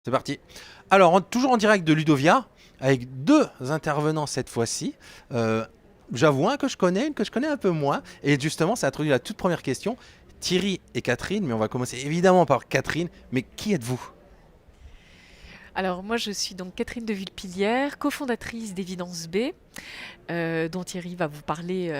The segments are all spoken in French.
C'est parti. Alors, toujours en direct de Ludovia, avec deux intervenants cette fois-ci. Euh, J'avoue, un que je connais, une que je connais un peu moins. Et justement, ça introduit la toute première question. Thierry et Catherine, mais on va commencer évidemment par Catherine. Mais qui êtes-vous? Alors moi je suis donc Catherine de Villepillière, cofondatrice d'Évidence B, dont Thierry va vous parler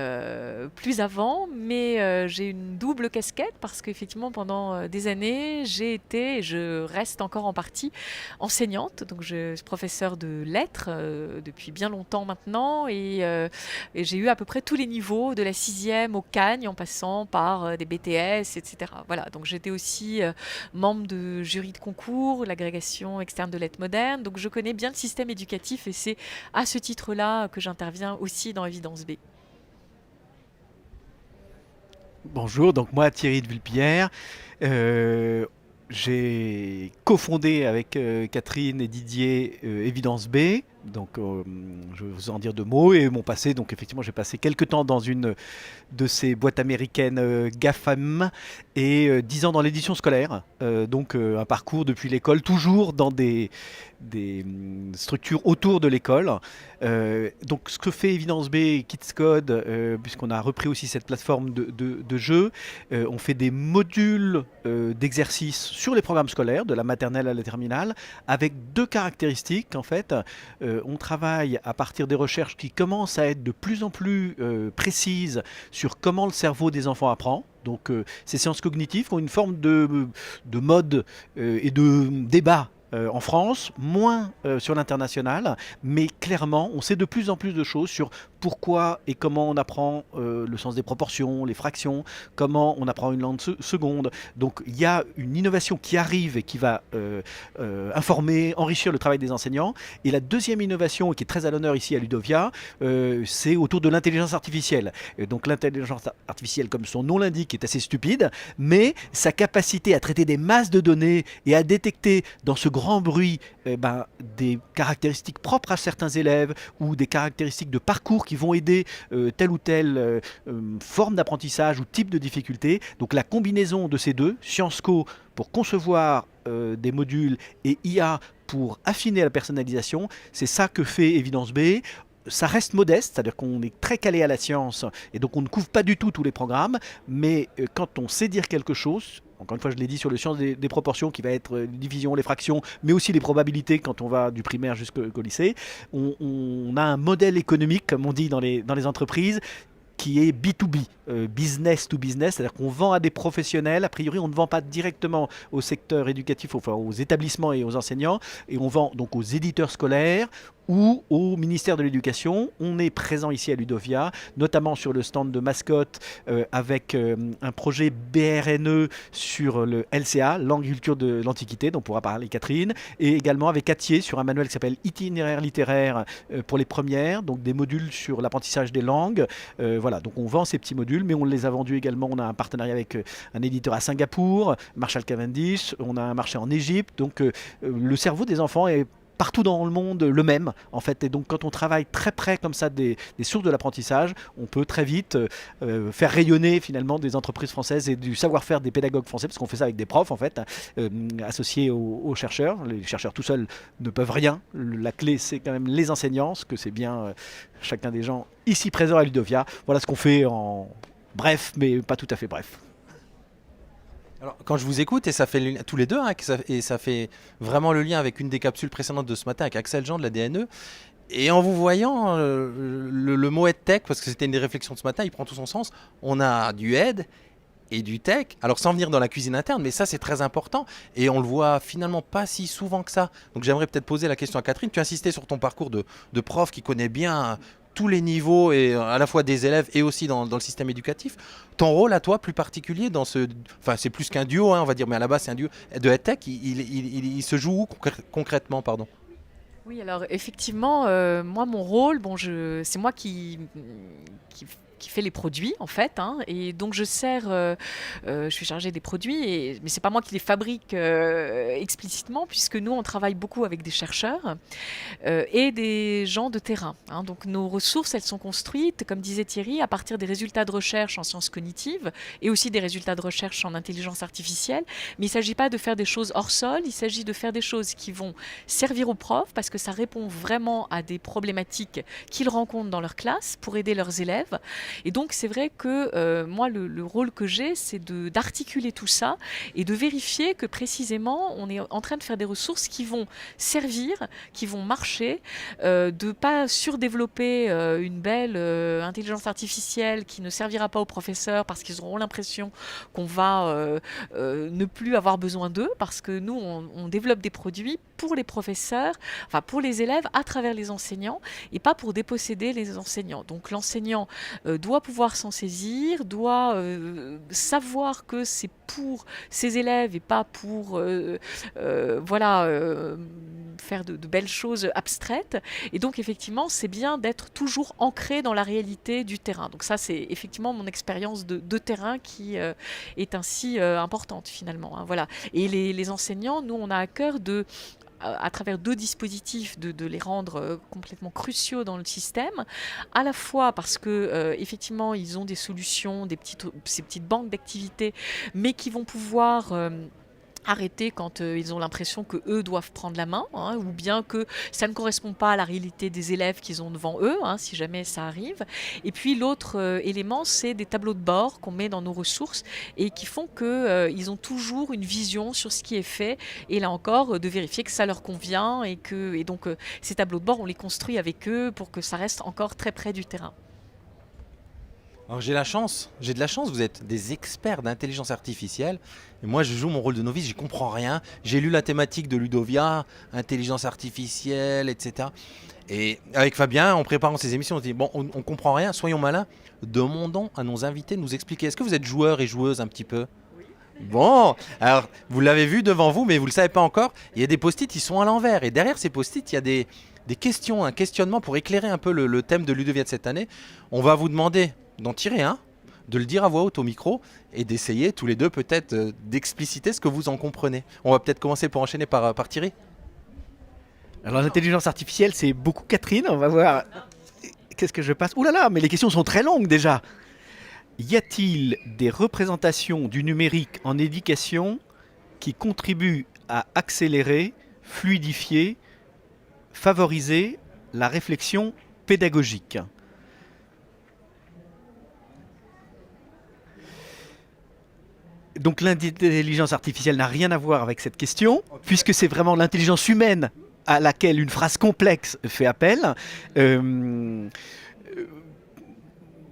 plus avant, mais j'ai une double casquette parce qu'effectivement pendant des années j'ai été et je reste encore en partie enseignante, donc je suis professeure de lettres depuis bien longtemps maintenant et j'ai eu à peu près tous les niveaux, de la sixième au Cagne en passant par des BTS, etc. Voilà, donc j'étais aussi membre de jury de concours, l'agrégation externe de lettres modernes. Donc je connais bien le système éducatif et c'est à ce titre-là que j'interviens aussi dans Évidence B. Bonjour, donc moi Thierry de Villepierre. Euh, j'ai cofondé avec Catherine et Didier Évidence B. Donc je vais vous en dire deux mots. Et mon passé, donc effectivement j'ai passé quelques temps dans une de ces boîtes américaines GAFAM et 10 ans dans l'édition scolaire. Donc un parcours depuis l'école, toujours dans des structures autour de l'école. Donc ce que fait Evidence B, Kids Code, puisqu'on a repris aussi cette plateforme de jeu, on fait des modules d'exercices sur les programmes scolaires, de la maternelle à la terminale, avec deux caractéristiques en fait. On travaille à partir des recherches qui commencent à être de plus en plus précises sur comment le cerveau des enfants apprend. Donc ces sciences cognitives ont une forme de mode et de débat en France, moins sur l'international, mais clairement, on sait de plus en plus de choses sur pourquoi et comment on apprend le sens des proportions, les fractions, comment on apprend une langue seconde. Donc il y a une innovation qui arrive et qui va informer, enrichir le travail des enseignants. Et la deuxième innovation, qui est très à l'honneur ici à Ludovia, c'est autour de l'intelligence artificielle. Donc l'intelligence artificielle, comme son nom l'indique, est assez stupide, mais sa capacité à traiter des masses de données et à détecter dans ce grand bruit des caractéristiques propres à certains élèves ou des caractéristiques de parcours qui vont aider telle ou telle forme d'apprentissage ou type de difficulté. Donc la combinaison de ces deux, Sciences Co pour concevoir des modules et IA pour affiner la personnalisation, c'est ça que fait Évidence B. Ça reste modeste, c'est-à-dire qu'on est très calé à la science et donc on ne couvre pas du tout tous les programmes, mais quand on sait dire quelque chose, encore une fois je l'ai dit sur le science des proportions qui va être les divisions, les fractions, mais aussi les probabilités quand on va du primaire jusqu'au lycée, on a un modèle économique, comme on dit dans les entreprises, qui est B2B, business to business, c'est-à-dire qu'on vend à des professionnels. A priori, on ne vend pas directement au secteur éducatif, enfin aux établissements et aux enseignants, et on vend donc aux éditeurs scolaires ou au ministère de l'Éducation. On est présent ici à Ludovia, notamment sur le stand de mascotte avec un projet BRNE sur le LCA, langue et culture de l'Antiquité, dont pourra parler Catherine, et également avec Atier sur un manuel qui s'appelle Itinéraire littéraire pour les premières, donc des modules sur l'apprentissage des langues. Voilà, donc on vend ces petits modules, mais on les a vendus également. On a un partenariat avec un éditeur à Singapour, Marshall Cavendish, on a un marché en Égypte. Donc le cerveau des enfants est partout dans le monde le même en fait, et donc quand on travaille très près comme ça des sources de l'apprentissage, on peut très vite faire rayonner finalement des entreprises françaises et du savoir-faire des pédagogues français, parce qu'on fait ça avec des profs en fait, associés aux chercheurs. Les chercheurs tout seuls ne peuvent rien, la clé c'est quand même les enseignants, ce que c'est bien chacun des gens ici présents à Ludovia. Voilà ce qu'on fait en bref, mais pas tout à fait bref. Alors, quand je vous écoute, et ça fait tous les deux, hein, et ça fait vraiment le lien avec une des capsules précédentes de ce matin avec Axel Jean de la DNE. Et en vous voyant, le mot EdTech, parce que c'était une des réflexions de ce matin, il prend tout son sens. On a du ed et du tech. Alors sans venir dans la cuisine interne, mais ça c'est très important. Et on le voit finalement pas si souvent que ça. Donc j'aimerais peut-être poser la question à Catherine. Tu insistais sur ton parcours de prof qui connaît bien tous les niveaux, et à la fois des élèves et aussi dans le système éducatif. Ton rôle à toi plus particulier dans ce... Enfin c'est plus qu'un duo, hein, on va dire, mais à la base c'est un duo de EdTech. Il se joue où concrètement, pardon? Oui, alors effectivement, moi mon rôle, bon, c'est moi qui qui fait les produits en fait, hein, et donc je suis chargée des produits, mais c'est pas moi qui les fabrique explicitement, puisque nous on travaille beaucoup avec des chercheurs et des gens de terrain, hein. Donc nos ressources, elles sont construites, comme disait Thierry, à partir des résultats de recherche en sciences cognitives et aussi des résultats de recherche en intelligence artificielle. Mais il ne s'agit pas de faire des choses hors sol, il s'agit de faire des choses qui vont servir aux profs parce que ça répond vraiment à des problématiques qu'ils rencontrent dans leur classe pour aider leurs élèves. Et donc c'est vrai que moi, le rôle que j'ai, c'est d'articuler tout ça et de vérifier que précisément on est en train de faire des ressources qui vont servir, qui vont marcher, de ne pas surdévelopper une belle intelligence artificielle qui ne servira pas aux professeurs parce qu'ils auront l'impression qu'on va ne plus avoir besoin d'eux, parce que nous on développe des produits pour les professeurs, enfin pour les élèves à travers les enseignants et pas pour déposséder les enseignants. Donc l'enseignant doit pouvoir s'en saisir, doit savoir que c'est pour ses élèves et pas pour faire de belles choses abstraites. Et donc effectivement c'est bien d'être toujours ancré dans la réalité du terrain. Donc ça c'est effectivement mon expérience de terrain qui est ainsi importante finalement, hein, voilà. Et les enseignants, nous on a à cœur à travers 2 dispositifs, de les rendre complètement cruciaux dans le système, à la fois parce que effectivement ils ont des solutions, ces petites banques d'activités, mais qui vont pouvoir arrêter quand ils ont l'impression que eux doivent prendre la main, hein, ou bien que ça ne correspond pas à la réalité des élèves qu'ils ont devant eux, hein, si jamais ça arrive. Et puis l'autre élément, c'est des tableaux de bord qu'on met dans nos ressources et qui font qu'ils ont toujours une vision sur ce qui est fait, et là encore de vérifier que ça leur convient, et donc ces tableaux de bord on les construit avec eux pour que ça reste encore très près du terrain. Alors j'ai de la chance, vous êtes des experts d'intelligence artificielle. Et moi je joue mon rôle de novice, j'y comprends rien. J'ai lu la thématique de Ludovia, intelligence artificielle, etc. Et avec Fabien, en préparant ces émissions, on se dit, bon, on comprend rien, soyons malins, demandons à nos invités de nous expliquer. Est-ce que vous êtes joueurs et joueuses un petit peu ? Bon, alors vous l'avez vu devant vous, mais vous ne le savez pas encore. Il y a des post-it, ils sont à l'envers. Et derrière ces post-it, il y a des questions, un questionnement pour éclairer un peu le thème de Ludovia de cette année. On va vous demander d'en tirer un, de le dire à voix haute au micro et d'essayer tous les deux peut-être d'expliciter ce que vous en comprenez. On va peut-être commencer pour enchaîner par Thierry. Alors l'intelligence artificielle, c'est beaucoup Catherine. On va voir. Qu'est-ce que je passe ? Ouh là là, mais les questions sont très longues déjà. Y a-t-il des représentations du numérique en éducation qui contribuent à accélérer, fluidifier, favoriser la réflexion pédagogique ? Donc l'intelligence artificielle n'a rien à voir avec cette question, puisque c'est vraiment l'intelligence humaine à laquelle une phrase complexe fait appel.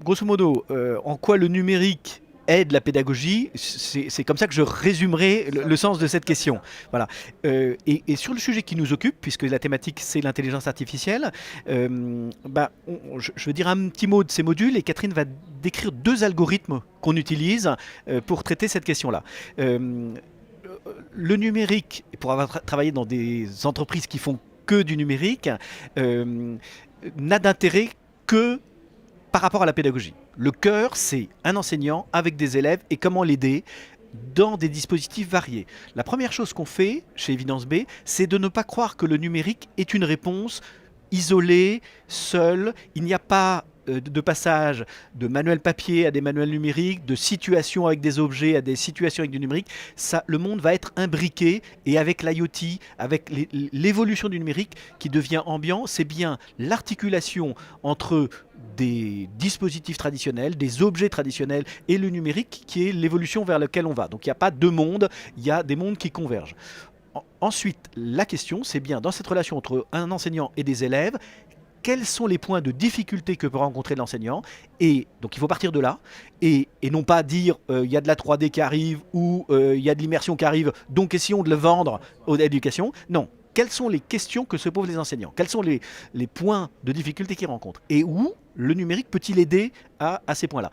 Grosso modo, en quoi le numérique aide la pédagogie, c'est comme ça que je résumerai le sens de cette question. Voilà. Et sur le sujet qui nous occupe, puisque la thématique c'est l'intelligence artificielle, je veux dire un petit mot de ces modules et Catherine va décrire 2 algorithmes qu'on utilise pour traiter cette question-là. Le numérique, pour avoir travaillé dans des entreprises qui font que du numérique, n'a d'intérêt que par rapport à la pédagogie. Le cœur, c'est un enseignant avec des élèves et comment l'aider dans des dispositifs variés. La première chose qu'on fait chez Évidence B, c'est de ne pas croire que le numérique est une réponse isolée, seule. Il n'y a pas de passage de manuel papier à des manuels numériques, de situations avec des objets à des situations avec du numérique. Ça, le monde va être imbriqué, et avec l'IoT, avec l'évolution du numérique qui devient ambiant, c'est bien l'articulation entre des dispositifs traditionnels, des objets traditionnels et le numérique qui est l'évolution vers laquelle on va. Donc il n'y a pas 2 mondes, il y a des mondes qui convergent. Ensuite, la question, c'est bien dans cette relation entre un enseignant et des élèves, quels sont les points de difficulté que peut rencontrer l'enseignant, et donc il faut partir de là et non pas dire il y a de la 3D qui arrive ou il y a de l'immersion qui arrive, donc essayons de le vendre à l'éducation. Non, quelles sont les questions que se posent les enseignants, quels sont les points de difficulté qu'ils rencontrent et où le numérique peut-il aider à ces points-là.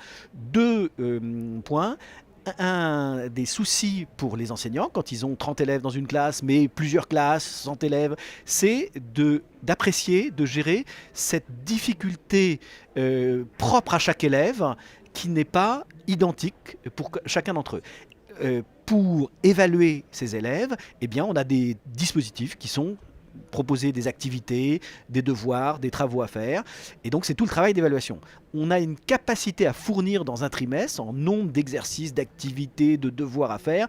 2 points. un des soucis pour les enseignants, quand ils ont 30 élèves dans une classe, mais plusieurs classes, 100 élèves, c'est d'apprécier, de gérer cette difficulté propre à chaque élève qui n'est pas identique pour chacun d'entre eux. Pour évaluer ces élèves, eh bien, on a des dispositifs qui sont proposer des activités, des devoirs, des travaux à faire. Et donc, c'est tout le travail d'évaluation. On a une capacité à fournir dans un trimestre, en nombre d'exercices, d'activités, de devoirs à faire,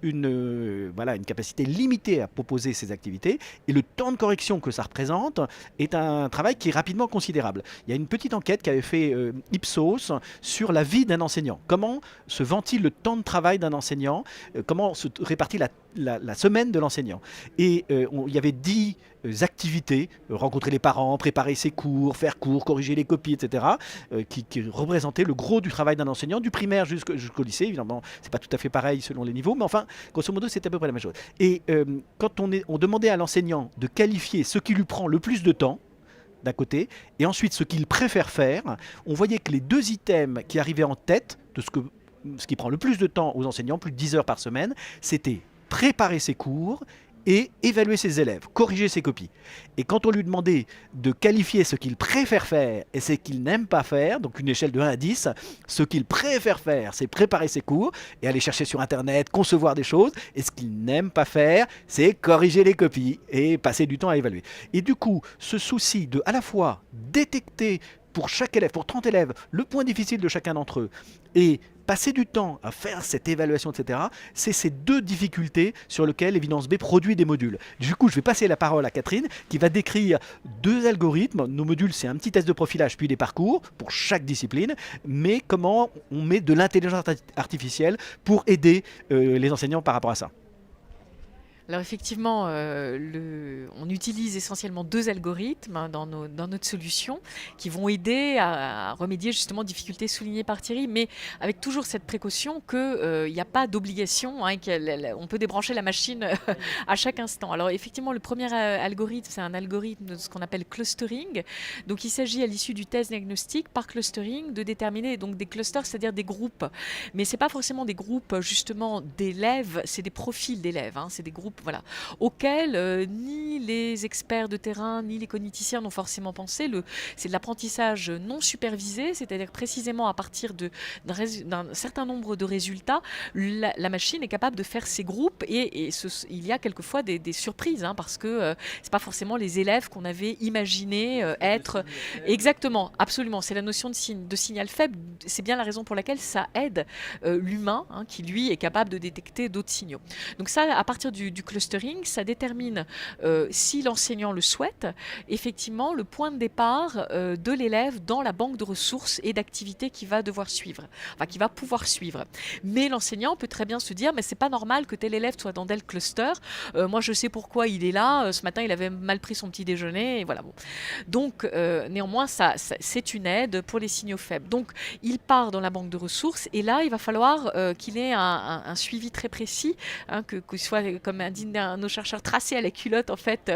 une capacité limitée à proposer ces activités. Et le temps de correction que ça représente est un travail qui est rapidement considérable. Il y a une petite enquête qu'avait fait Ipsos sur la vie d'un enseignant. Comment se ventile le temps de travail d'un enseignant, comment se répartit la semaine de l'enseignant. Et il y avait 10 activités, rencontrer les parents, préparer ses cours, faire cours, corriger les copies, etc., qui représentaient le gros du travail d'un enseignant, du primaire jusqu'au lycée. Évidemment, c'est pas tout à fait pareil selon les niveaux, mais enfin, grosso modo, c'est à peu près la même chose. Et quand on demandait à l'enseignant de qualifier ce qui lui prend le plus de temps, d'un côté, et ensuite ce qu'il préfère faire, on voyait que les 2 items qui arrivaient en tête de ce qui prend le plus de temps aux enseignants, plus de 10 heures par semaine, c'était préparer ses cours et évaluer ses élèves, corriger ses copies. Et quand on lui demandait de qualifier ce qu'il préfère faire et ce qu'il n'aime pas faire, donc une échelle de 1 à 10, ce qu'il préfère faire, c'est préparer ses cours et aller chercher sur Internet, concevoir des choses, et ce qu'il n'aime pas faire, c'est corriger les copies et passer du temps à évaluer. Et du coup, ce souci de à la fois détecter pour chaque élève, pour 30 élèves, le point difficile de chacun d'entre eux, et passer du temps à faire cette évaluation, etc., c'est ces 2 difficultés sur lesquelles Evidence B produit des modules. Du coup, je vais passer la parole à Catherine, qui va décrire 2 algorithmes. Nos modules, c'est un petit test de profilage, puis des parcours pour chaque discipline, mais comment on met de l'intelligence artificielle pour aider les enseignants par rapport à ça. Alors effectivement, on utilise essentiellement 2 algorithmes dans notre solution qui vont aider à remédier justement aux difficultés soulignées par Thierry, mais avec toujours cette précaution qu'il n'y a pas d'obligation, on peut débrancher la machine à chaque instant. Alors effectivement, le premier algorithme, c'est un algorithme de ce qu'on appelle clustering. Donc il s'agit à l'issue du test diagnostic par clustering de déterminer donc des clusters, c'est-à-dire des groupes. Mais c'est pas forcément des groupes justement d'élèves, c'est des profils d'élèves, c'est des groupes auxquels ni les experts de terrain ni les cogniticiens n'ont forcément pensé. C'est de l'apprentissage non supervisé, c'est-à-dire précisément à partir d'un certain nombre de résultats, la machine est capable de faire ces groupes et il y a quelquefois des surprises parce que c'est pas forcément les élèves qu'on avait imaginé être. Exactement, absolument. C'est la notion de signal faible. C'est bien la raison pour laquelle ça aide l'humain qui lui est capable de détecter d'autres signaux. Donc ça, à partir du clustering, ça détermine, si l'enseignant le souhaite, effectivement le point de départ de l'élève dans la banque de ressources et d'activités qu'il va devoir suivre, qu'il va pouvoir suivre. Mais l'enseignant peut très bien se dire, mais c'est pas normal que tel élève soit dans tel cluster, moi je sais pourquoi il est là, ce matin il avait mal pris son petit déjeuner, et voilà. Bon. Donc néanmoins, c'est une aide pour les signaux faibles. Donc il part dans la banque de ressources et là il va falloir qu'il ait un suivi très précis, que soit, comme dit nos chercheurs, tracé à la culotte en fait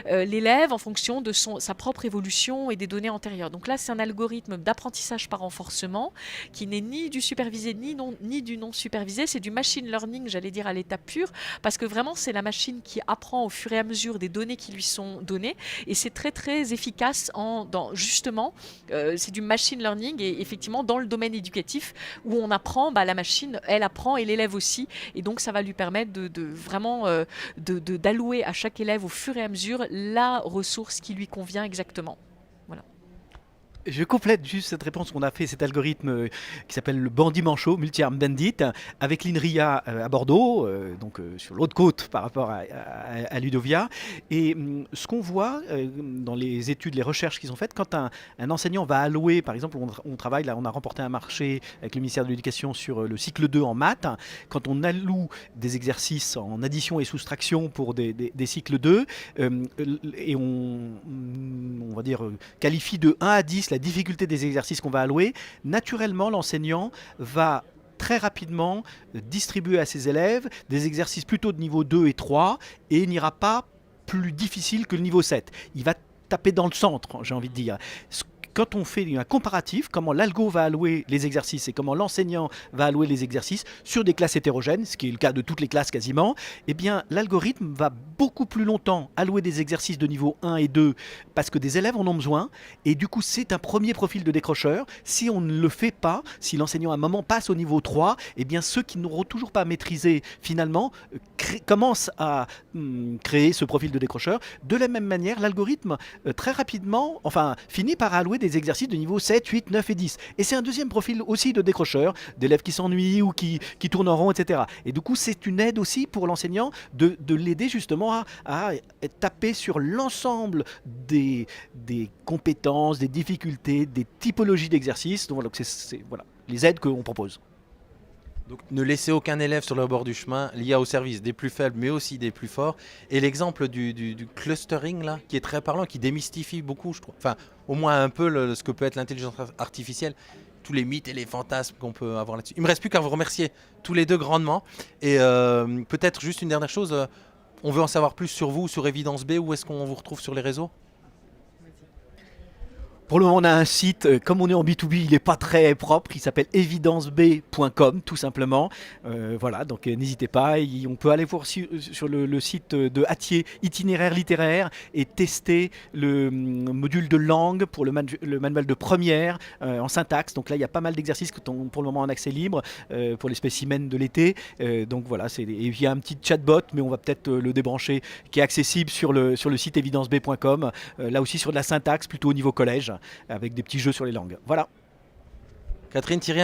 l'élève en fonction de sa propre évolution et des données antérieures. Donc là, c'est un algorithme d'apprentissage par renforcement qui n'est ni du supervisé ni du non supervisé. C'est du machine learning, j'allais dire à l'état pur, parce que vraiment c'est la machine qui apprend au fur et à mesure des données qui lui sont données, et c'est très très efficace justement c'est du machine learning, et effectivement dans le domaine éducatif où on apprend, la machine elle apprend et l'élève aussi, et donc ça va lui permettre de vraiment d'allouer à chaque élève au fur et à mesure la ressource qui lui convient exactement. Voilà. Je complète juste cette réponse. On a fait cet algorithme qui s'appelle le Bandit Manchot, Multi-Arm Bandit, avec l'INRIA à Bordeaux, donc sur l'autre côte par rapport à Ludovia. Et ce qu'on voit dans les études, les recherches qui sont faites, quand un enseignant va allouer, par exemple, on travaille là, on a remporté un marché avec le ministère de l'Éducation sur le cycle 2 en maths. Quand on alloue des exercices en addition et soustraction pour des cycles 2, et on va dire qualifie de 1 à 10 la difficulté des exercices qu'on va allouer, naturellement l'enseignant va très rapidement distribuer à ses élèves des exercices plutôt de niveau 2 et 3, et il n'ira pas plus difficile que le niveau 7. Il va taper dans le centre, j'ai envie de dire. quand on fait un comparatif, comment l'algo va allouer les exercices et comment l'enseignant va allouer les exercices sur des classes hétérogènes, ce qui est le cas de toutes les classes quasiment, eh bien l'algorithme va beaucoup plus longtemps allouer des exercices de niveau 1 et 2 parce que des élèves en ont besoin, et du coup c'est un premier profil de décrocheur. Si on ne le fait pas, si l'enseignant à un moment passe au niveau 3, eh bien ceux qui n'auront toujours pas maîtrisé finalement commencent à créer ce profil de décrocheur. De la même manière, l'algorithme très rapidement, enfin finit par allouer des exercices de niveau 7, 8, 9 et 10. Et c'est un deuxième profil aussi de décrocheurs, d'élèves qui s'ennuient ou qui tournent en rond, etc. Et du coup, c'est une aide aussi pour l'enseignant de l'aider justement à taper sur l'ensemble des compétences, des difficultés, des typologies d'exercices. Donc c'est voilà, les aides qu'on propose. Donc ne laissez aucun élève sur le bord du chemin, l'IA au service des plus faibles mais aussi des plus forts. Et l'exemple du clustering là, qui est très parlant, qui démystifie beaucoup, je trouve. Enfin, au moins un peu ce que peut être l'intelligence artificielle, tous les mythes et les fantasmes qu'on peut avoir là-dessus. Il me reste plus qu'à vous remercier tous les deux grandement. Et peut-être juste une dernière chose, on veut en savoir plus sur vous, sur Evidence B, où est-ce qu'on vous retrouve sur les réseaux ? Pour le moment, on a un site, comme on est en B2B, il n'est pas très propre, il s'appelle evidenceb.com tout simplement. Voilà, donc n'hésitez pas, on peut aller voir sur le site de Hatier, itinéraire littéraire, et tester le module de langue pour le manuel de première en syntaxe. Donc là, il y a pas mal d'exercices qui sont pour le moment en accès libre pour les spécimens de l'été. Donc voilà, et il y a un petit chatbot, mais on va peut-être le débrancher, qui est accessible sur le site evidenceb.com, là aussi sur de la syntaxe, plutôt au niveau collège, avec des petits jeux sur les langues. Voilà. Catherine, Thierry,